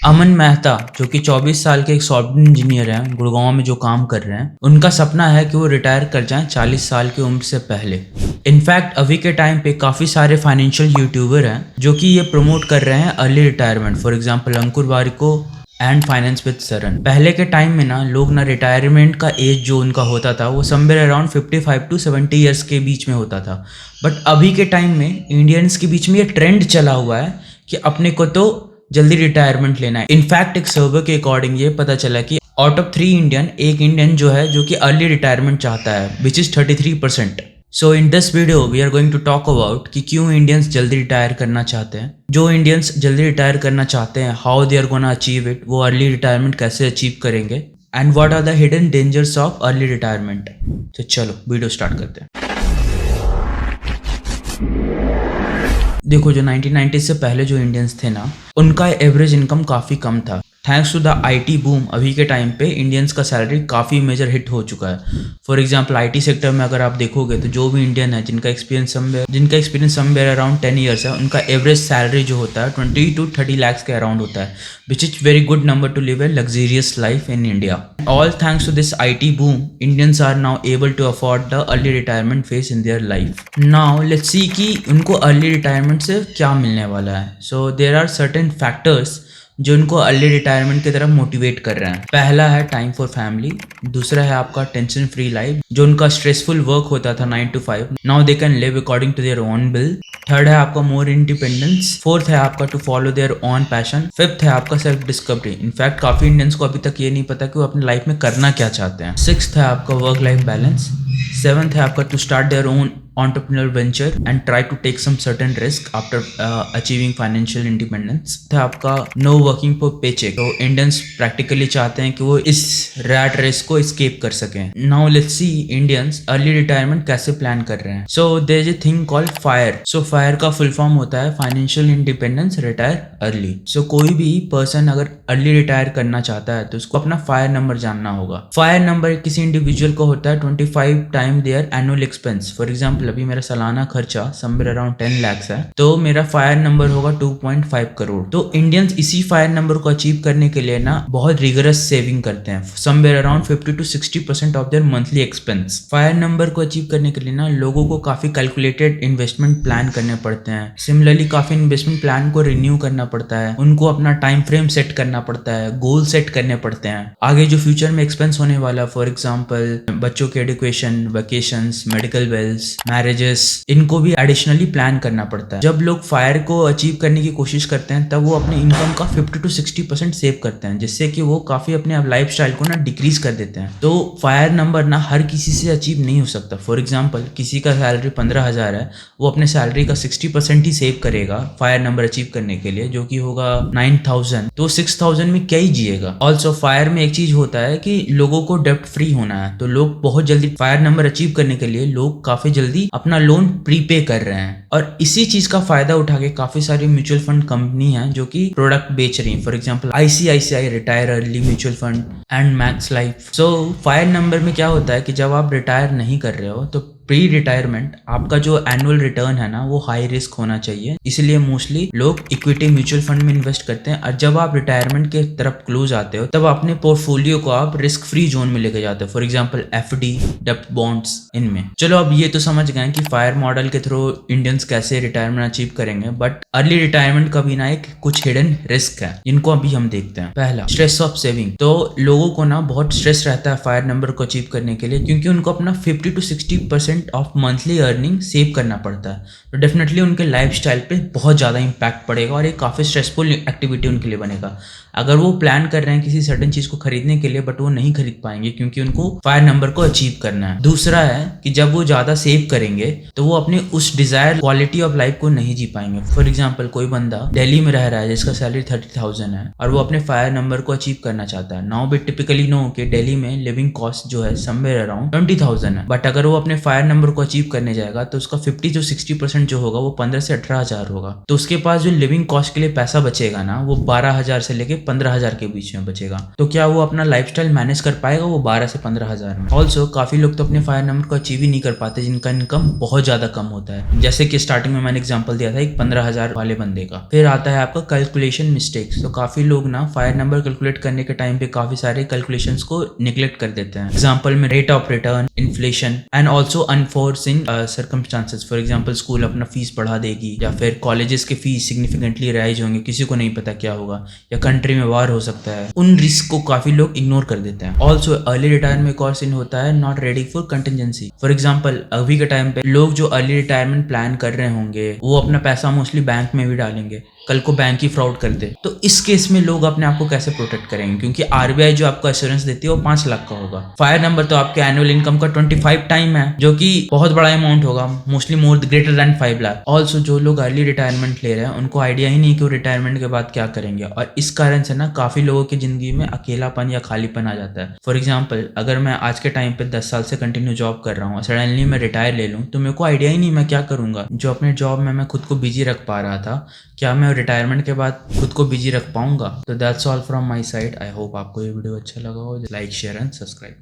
अमन मेहता जो कि 24 साल के एक सॉफ्टवेयर इंजीनियर हैं, गुड़गांव में जो काम कर रहे हैं, उनका सपना है कि वो रिटायर कर जाएं 40 साल की उम्र से पहले। इनफैक्ट अभी के टाइम पे काफ़ी सारे फाइनेंशियल यूट्यूबर हैं जो कि ये प्रमोट कर रहे हैं early retirement. For example Ankur Warikoo and finance with Saran. पहले के टाइम में ना लोग ना रिटायरमेंट का एज जो उनका होता था वो समवेयर अराउंड 55 टू 70 ईयर्स के बीच में होता था। बट अभी के टाइम में इंडियंस के बीच में ये ट्रेंड चला हुआ है कि अपने को तो जल्दी रिटायरमेंट लेना है। इनफैक्ट एक सर्वे के अकॉर्डिंग ये पता चला कि आउट ऑफ 3 इंडियन एक इंडियन जो है जो कि अर्ली रिटायरमेंट चाहता है, which is 33%। So in this video we are going to talk about कि क्यों इंडियंस जल्दी रिटायर करना चाहते हैं। जो इंडियंस जल्दी रिटायर करना चाहते हैं, how they are gonna achieve it, वो अर्ली रिटायरमेंट कैसे अचीव करेंगे, and what are the hidden dangers of early retirement. तो चलो वीडियो स्टार्ट करते हैं। देखो, जो 1990 से पहले जो इंडियंस थे ना, उनका एवरेज इनकम काफ़ी कम था। Thanks to the IT boom अभी के टाइम पे इंडियंस का सैलरी काफ़ी मेजर हिट हो चुका है। फॉर एग्जांपल आईटी सेक्टर में अगर आप देखोगे तो जो भी इंडियन है जिनका एक्सपीरियंस समवेयर अराउंड 10 ईयर्स है, उनका एवरेज सैलरी जो होता है 20 to 30 lakhs के अराउंड होता है, which is very good number to live a luxurious life in India. All thanks to this IT boom Indians are now able to afford the early retirement phase in their life. Now let's see कि उनको early retirement से क्या मिलने वाला है। So there are certain factors जो उनको early retirement की तरफ मोटिवेट कर रहे हैं। पहला है टाइम फॉर फैमिली, दूसरा है आपका टेंशन फ्री लाइफ। जो उनका स्ट्रेसफुल वर्क होता था 9 to 5, now they can live according to their own will. Third है आपका मोर इंडिपेंडेंस। फोर्थ है आपका to follow their own passion. Fifth है आपका सेल्फ डिस्कवरी। इनफैक्ट काफी इंडियंस को अभी तक ये नहीं पता कि वो अपनी लाइफ में करना क्या चाहते हैं। सिक्स्थ है आपका वर्क लाइफ बैलेंस। सेवंथ है आपका to start their own entrepreneurial venture and try to take some certain risk after achieving financial independence। है आपका no working for paycheck। तो इंडियंस प्रैक्टिकली चाहते हैं कि वो इस रैट रेस को escape कर सकें। Now let's see Indians early retirement कैसे प्लान कर रहे हैं। So there is a thing called FIRE। So FIRE का फुल फॉर्म होता है financial independence retire early. So कोई भी पर्सन अगर अर्ली रिटायर करना चाहता है तो उसको अपना FIRE नंबर जानना होगा। FIRE नंबर किसी इंडिविजुअल को होता है 25 time there annual expense. For example अभी मेरा सालाना खर्चा समवेयर अराउंड 10 lakhs है, तो मेरा फायर नंबर होगा 2.5 करोड़। तो इंडियंस इसी फायर नंबर को अचीव करने के लिए ना बहुत रिगरस सेविंग करते हैं, somewhere around 50 to 60% of their monthly expense. Fire number को अचीव करने के लिए ना लोगों को काफी कैलकुलेटेड इन्वेस्टमेंट प्लान करने पड़ते हैं। सिमिलरली काफी इन्वेस्टमेंट प्लान को रिन्यू करना पड़ता है, उनको अपना टाइम फ्रेम सेट करना पड़ता है, गोल सेट करने पड़ते हैं आगे जो फ्यूचर में एक्सपेंस होने वाला। फॉर एग्जाम्पल बच्चों के education, vacations, medical bills, marriages, इनको भी एडिशनली प्लान करना पड़ता है। जब लोग फायर को अचीव करने की कोशिश करते हैं तब वो अपने इनकम का 50 to 60% सेव करते हैं, जिससे कि वो काफी अपने लाइफस्टाइल को ना डिक्रीज कर देते हैं। तो फायर नंबर ना हर किसी से अचीव नहीं हो सकता। फॉर एग्जाम्पल किसी का सैलरी 15,000 है, वो अपने सैलरी का 60% ही सेव करेगा फायर नंबर अचीव करने के लिए, जो कि होगा 9,000। तो 6,000 में क्या ही जिएगा। ऑल्सो फायर में एक चीज होता है कि लोगों को डेप्ट फ्री होना है, तो लोग बहुत जल्दी फायर नंबर अचीव करने के लिए लोग काफी जल्दी अपना लोन प्रीपे कर रहे हैं। और इसी चीज का फायदा उठा के काफी सारी म्यूचुअल फंड कंपनी हैं जो कि प्रोडक्ट बेच रही हैं। For example ICICI retire early mutual fund and max life. So fire number में क्या होता है कि जब आप रिटायर नहीं कर रहे हो तो प्री रिटायरमेंट आपका जो एनुअल रिटर्न है ना वो हाई रिस्क होना चाहिए, इसलिए मोस्टली लोग इक्विटी म्यूचुअल फंड में इन्वेस्ट करते हैं। और जब आप रिटायरमेंट के तरफ क्लोज आते हो तब अपने पोर्टफोलियो को आप रिस्क फ्री जोन में लेके जाते हो। फॉर एग्जांपल FD, डेब्ट बॉन्ड्स, इनमें। चलो अब ये तो समझ गए कि फायर मॉडल के थ्रू इंडियंस कैसे रिटायरमेंट अचीव करेंगे, बट अर्ली रिटायरमेंट का भी ना एक कुछ हिडन रिस्क है जिनको अभी हम देखते हैं। पहला, स्ट्रेस ऑफ सेविंग। तो लोगों को ना बहुत स्ट्रेस रहता है फायर नंबर को अचीव करने के लिए, क्योंकि उनको अपना 50 to 60% of monthly earning save करना पड़ता है। तो डेफिनेटली उनके लाइफस्टाइल पे बहुत ज़्यादा इंपैक्ट पड़ेगा और एक काफ़ी स्ट्रेसफुल एक्टिविटी उनके लिए बनेगा। अगर वो प्लान कर रहे हैं किसी सर्टेन चीज़ को खरीदने के लिए, बट वो नहीं खरीद पाएंगे क्योंकि उनको फायर नंबर को अचीव करना है। दूसरा है कि जब वो ज़्यादा सेव करेंगे तो वो अपने उस डिजायर क्वालिटी ऑफ लाइफ को नहीं जी पाएंगे। फॉर एग्जाम्पल कोई बंदा दिल्ली में रह रहा है जिसका सैलरी 30,000 है और वो अपने फायर नंबर को अचीव करना चाहता है। नाउ वी टिपिकली नो कि दिल्ली में लिविंग कॉस्ट जो है समवेयर अराउंड 20,000 है, बट अगर वो अपने फायर फायर नंबर को अचीव करने जाएगा तो उसका 50 to 60% जो होगा वो 15 से 18,000 होगा। तो उसके पास जो लिविंग कॉस्ट के लिए पैसा बचेगा ना वो 12,000 से लेके 15,000 के बीच में बचेगा। तो क्या वो अपना लाइफस्टाइल मैनेज कर पाएगा वो 12 से 15,000 में? ऑल्सो काफी लोग तो अपने फायर नंबर को अचीव ही नहीं कर पाते जिनका इनकम बहुत ज्यादा कम होता है। जैसे कि स्टार्टिंग में मैंने एग्जांपल दिया था एक 15,000 वाले बंदे का। फिर आता है आपका कैलकुलेशन मिस्टेक्स। तो काफी लोग ना फायर नंबर कैलकुलेट करने के टाइम पे काफी सारे कैलकुलेशंस को निग्लेक्ट कर देते हैं। एग्जांपल में rate of return, inflation and also unforeseen circumstances. For example school अपना फीस बढ़ा देगी या फिर कॉलेजेस के फीस सिग्निफिकेंटली राइज होंगे, किसी को नहीं पता क्या होगा, या कंट्री में वार हो सकता है। उन रिस्क को काफी लोग इग्नोर कर देते हैं। ऑल्सो अर्ली रिटायरमेंट में एक और सीन होता है not ready for contingency. For example अभी के टाइम पे लोग जो अर्ली रिटायरमेंट प्लान कर रहे होंगे वो अपना पैसा मोस्टली बैंक में भी डालेंगे, कल को बैंक ही फ्रॉड कर दे। तो इस केस में लोग अपने आप को कैसे प्रोटेक्ट करेंगे? क्योंकि आरबीआई जो आपको एश्योरेंस देती है वो 5 लाख का होगा। फायर नंबर तो आपके एनुअल इनकम का 25 टाइम है, जो कि बहुत बड़ा अमाउंट होगा, mostly more greater than 5 lakh. Also जो लोग अर्ली रिटायरमेंट ले रहे हैं उनको आइडिया ही नहीं कि वो रिटायरमेंट के बाद क्या करेंगे, और इस कारण से ना काफी लोगों की जिंदगी में अकेलापन या खालीपन आ जाता है। फॉर एग्जाम्पल अगर मैं आज के टाइम पे 10 साल से कंटिन्यू जॉब कर रहा हूँ, सडनली मैं रिटायर ले लूँ तो मेरे को आइडिया ही नहीं मैं क्या करूंगा। जो अपने जॉब में मैं खुद को बिजी रख पा रहा था, क्या मैं रिटायरमेंट के बाद खुद को बिजी रख पाऊंगा? तो that's all from my side. I hope आपको ये वीडियो अच्छा लगा हो। Like, share and subscribe.